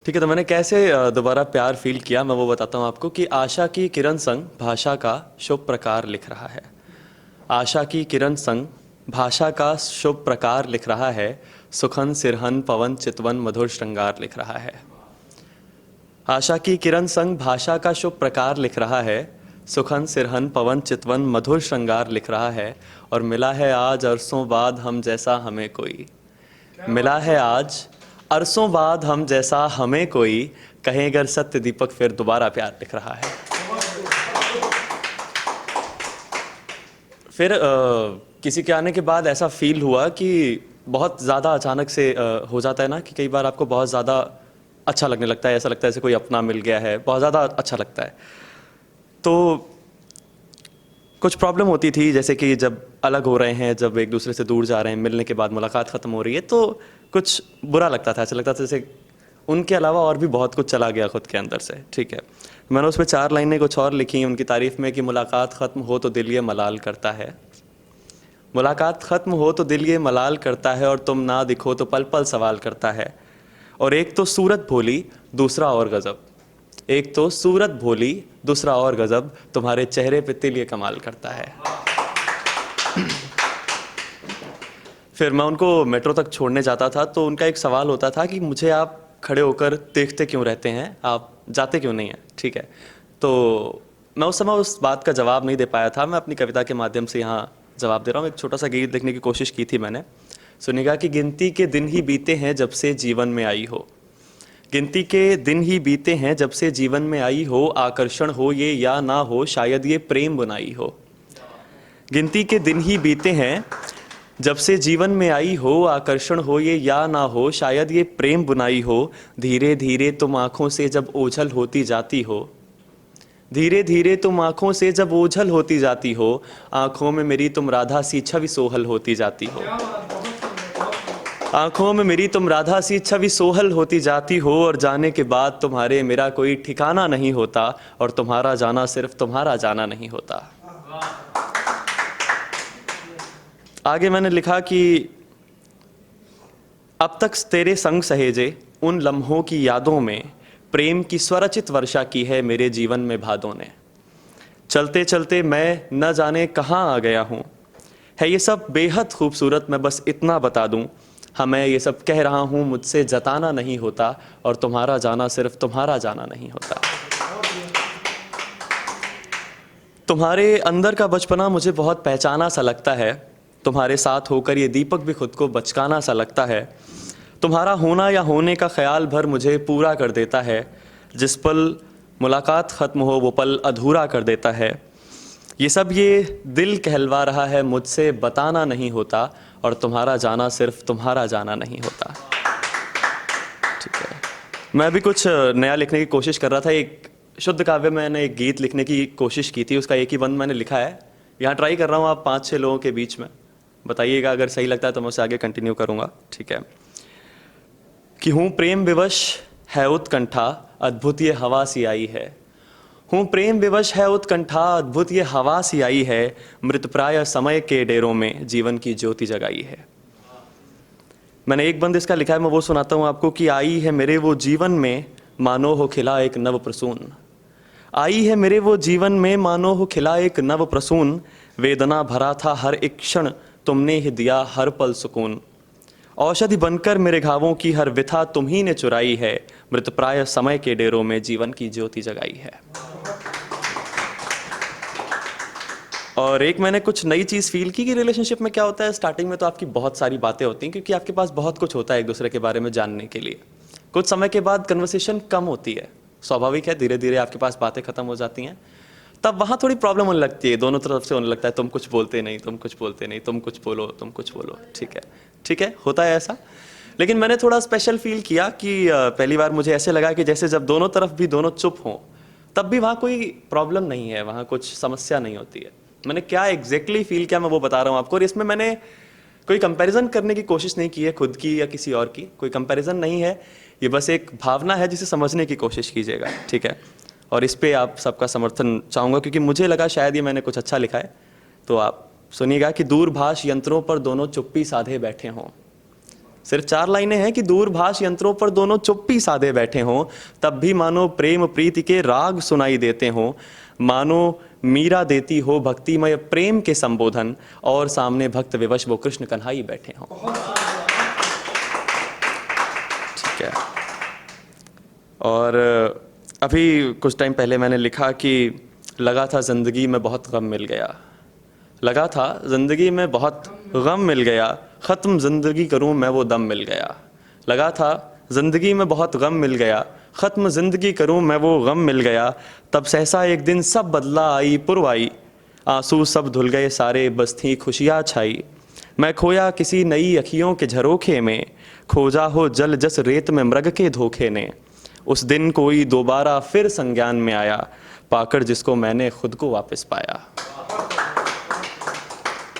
ठीक है, तो मैंने कैसे दोबारा प्यार फील किया मैं वो बताता हूँ आपको कि आशा की किरण संग भाषा का शुभ प्रकार लिख रहा है। आशा की किरण संग भाषा का शुभ प्रकार लिख रहा है। सुखन सिरहन पवन चितवन मधुर श्रृंगार लिख रहा है। आशा की किरण संग भाषा का शुभ प्रकार लिख रहा है। सुखन सिरहन पवन चितवन मधुर श्रृंगार लिख रहा है। और मिला है आज अरसों बाद हम जैसा हमें कोई। मिला है आज अरसों बाद हम जैसा हमें कोई। कहें अगर सत्य दीपक फिर दोबारा प्यार लिख रहा है। फिर किसी के आने के बाद ऐसा फील हुआ कि बहुत ज़्यादा अचानक से हो जाता है ना कि कई बार आपको बहुत ज़्यादा अच्छा लगने लगता है, ऐसा लगता है जैसे कोई अपना मिल गया है, बहुत ज़्यादा अच्छा लगता है। तो कुछ प्रॉब्लम होती थी, जैसे कि जब अलग हो रहे हैं, जब एक दूसरे से दूर जा रहे हैं, मिलने के बाद मुलाकात ख़त्म हो रही है, तो कुछ बुरा लगता था, ऐसा लगता था जैसे उनके अलावा और भी बहुत कुछ चला गया खुद के अंदर से। ठीक है, मैंने उसमें 4 लाइनें कुछ और लिखी उनकी तारीफ़ में कि मुलाकात ख़त्म हो तो दिल ये मलाल करता है। मुलाकात ख़त्म हो तो दिल ये मलाल करता है और तुम ना दिखो तो पल पल सवाल करता है। और एक तो सूरत भोली दूसरा और गज़ब। एक तो सूरत भोली दूसरा और गज़ब, तुम्हारे चेहरे पे तिल ये कमाल करता है। फिर मैं उनको मेट्रो तक छोड़ने जाता था तो उनका एक सवाल होता था कि मुझे आप खड़े होकर देखते क्यों रहते हैं, आप जाते क्यों नहीं हैं। ठीक है, तो मैं उस समय उस बात का जवाब नहीं दे पाया था। मैं अपनी कविता के माध्यम से यहाँ जवाब दे रहा हूँ। एक छोटा सा गीत लिखने की कोशिश की थी मैंने। सुनिएगा कि गिनती के दिन ही बीते हैं जब से जीवन में आई हो। गिनती के दिन ही बीते हैं जब से जीवन में आई हो। आकर्षण हो ये या ना हो, शायद ये प्रेम बुनाई हो। गिनती के दिन ही बीते हैं जब से जीवन में आई हो। आकर्षण हो ये या ना हो, शायद ये प्रेम बुनाई हो। धीरे धीरे तुम आँखों से जब ओझल होती जाती हो। धीरे धीरे तुम आँखों से जब ओझल होती जाती हो। आँखों में मेरी तुम राधा सी छवि सोहल होती जाती हो। आँखों में मेरी तुम राधा सी छवि सोहल होती जाती हो। और जाने के बाद तुम्हारे मेरा कोई ठिकाना नहीं होता। और तुम्हारा जाना सिर्फ तुम्हारा जाना नहीं होता। आगे मैंने लिखा कि अब तक तेरे संग सहेजे उन लम्हों की यादों में प्रेम की स्वरचित वर्षा की है मेरे जीवन में भादों ने। चलते चलते मैं न जाने कहाँ आ गया हूँ। है ये सब बेहद खूबसूरत, मैं बस इतना बता दूँ। हाँ, मैं ये सब कह रहा हूँ, मुझसे जताना नहीं होता। और तुम्हारा जाना सिर्फ तुम्हारा जाना नहीं होता। तुम्हारे अंदर का बचपना मुझे बहुत पहचाना सा लगता है। तुम्हारे साथ होकर ये दीपक भी खुद को बचकाना सा लगता है। तुम्हारा होना या होने का ख्याल भर मुझे पूरा कर देता है। जिस पल मुलाकात ख़त्म हो वो पल अधूरा कर देता है। ये सब ये दिल कहलवा रहा है, मुझसे बताना नहीं होता। और तुम्हारा जाना सिर्फ तुम्हारा जाना नहीं होता। ठीक है, मैं भी कुछ नया लिखने की कोशिश कर रहा था। एक शुद्ध काव्य में मैंने एक गीत लिखने की कोशिश की थी, उसका एक ही बंद मैंने लिखा है। यहाँ ट्राई कर रहा हूँ, आप 5-6 लोगों के बीच में बताइएगा, अगर सही लगता है तो मैं उसे आगे कंटिन्यू करूँगा। ठीक है, कि हूँ प्रेम विवश है उत्कंठा, अद्भुत ये हवा सी आई है। हूँ प्रेम विवश है उत्कंठा, अद्भुत ये हवा सी आई है। मृतप्राय समय के डेरों में जीवन की ज्योति जगाई है। मैंने एक बंद इसका लिखा है, मैं वो सुनाता हूँ आपको कि आई है मेरे वो जीवन में मानो हो खिला एक नव प्रसून। आई है मेरे वो जीवन में मानो हो खिला एक नव प्रसून। वेदना भरा था हर एक क्षण, तुमने ही दिया हर पल सुकून। औषधि बनकर मेरे घावों की हर व्यथा तुम ही ने चुराई है। मृतप्राय समय के डेरों में जीवन की ज्योति जगाई है। और एक मैंने कुछ नई चीज़ फील की कि रिलेशनशिप में क्या होता है। स्टार्टिंग में तो आपकी बहुत सारी बातें होती हैं क्योंकि आपके पास बहुत कुछ होता है एक दूसरे के बारे में जानने के लिए। कुछ समय के बाद कन्वर्सेशन कम होती है, स्वाभाविक है, धीरे धीरे आपके पास बातें खत्म हो जाती हैं। तब वहाँ थोड़ी प्रॉब्लम होने लगती है, दोनों तरफ से होने लगता है, तुम कुछ बोलते नहीं, तुम कुछ बोलते नहीं, तुम कुछ बोलो, तुम कुछ बोलो। ठीक है, होता है ऐसा। लेकिन मैंने थोड़ा स्पेशल फील किया कि पहली बार मुझे ऐसे लगा कि जैसे जब दोनों तरफ भी दोनों चुप हों तब भी वहाँ कोई प्रॉब्लम नहीं है, वहाँ कुछ समस्या नहीं होती है। मैंने क्या एग्जैक्टली फील किया मैं वो बता रहा हूँ आपको। और इसमें मैंने कोई कंपैरिजन करने की कोशिश नहीं की है खुद की या किसी और की, कोई कंपैरिजन नहीं है। ये बस एक भावना है जिसे समझने की कोशिश कीजिएगा। ठीक है, और इस पे आप सबका समर्थन चाहूँगा क्योंकि मुझे लगा शायद ये मैंने कुछ अच्छा लिखा है। तो आप सुनिएगा कि दूरभाष यंत्रों पर दोनों चुप्पी साधे बैठे हों। सिर्फ 4 लाइनें हैं कि दूरभाष यंत्रों पर दोनों चुप्पी साधे बैठे हों, तब भी मानो प्रेम प्रीति के राग सुनाई देते हों। मानो मीरा देती हो भक्तिमय प्रेम के संबोधन और सामने भक्त विवश वो कृष्ण कन्हई बैठे हों। ठीक है। और अभी कुछ टाइम पहले मैंने लिखा कि लगा था जिंदगी में बहुत गम मिल गया, लगा था जिंदगी में बहुत गम मिल गया, ख़त्म ज़िंदगी करूं मैं वो दम मिल गया। लगा था ज़िंदगी में बहुत गम मिल गया, ख़त्म ज़िंदगी करूं मैं वो गम मिल गया। तब सहसा एक दिन सब बदला आई पुरवाई, आंसू सब धुल गए सारे बस थी खुशियाँ छाई। मैं खोया किसी नई अखियों के झरोखे में, खोजा हो जल जस रेत में मृग के धोखे ने। उस दिन कोई दोबारा फिर संज्ञान में आया, पाकर जिसको मैंने खुद को वापस पाया।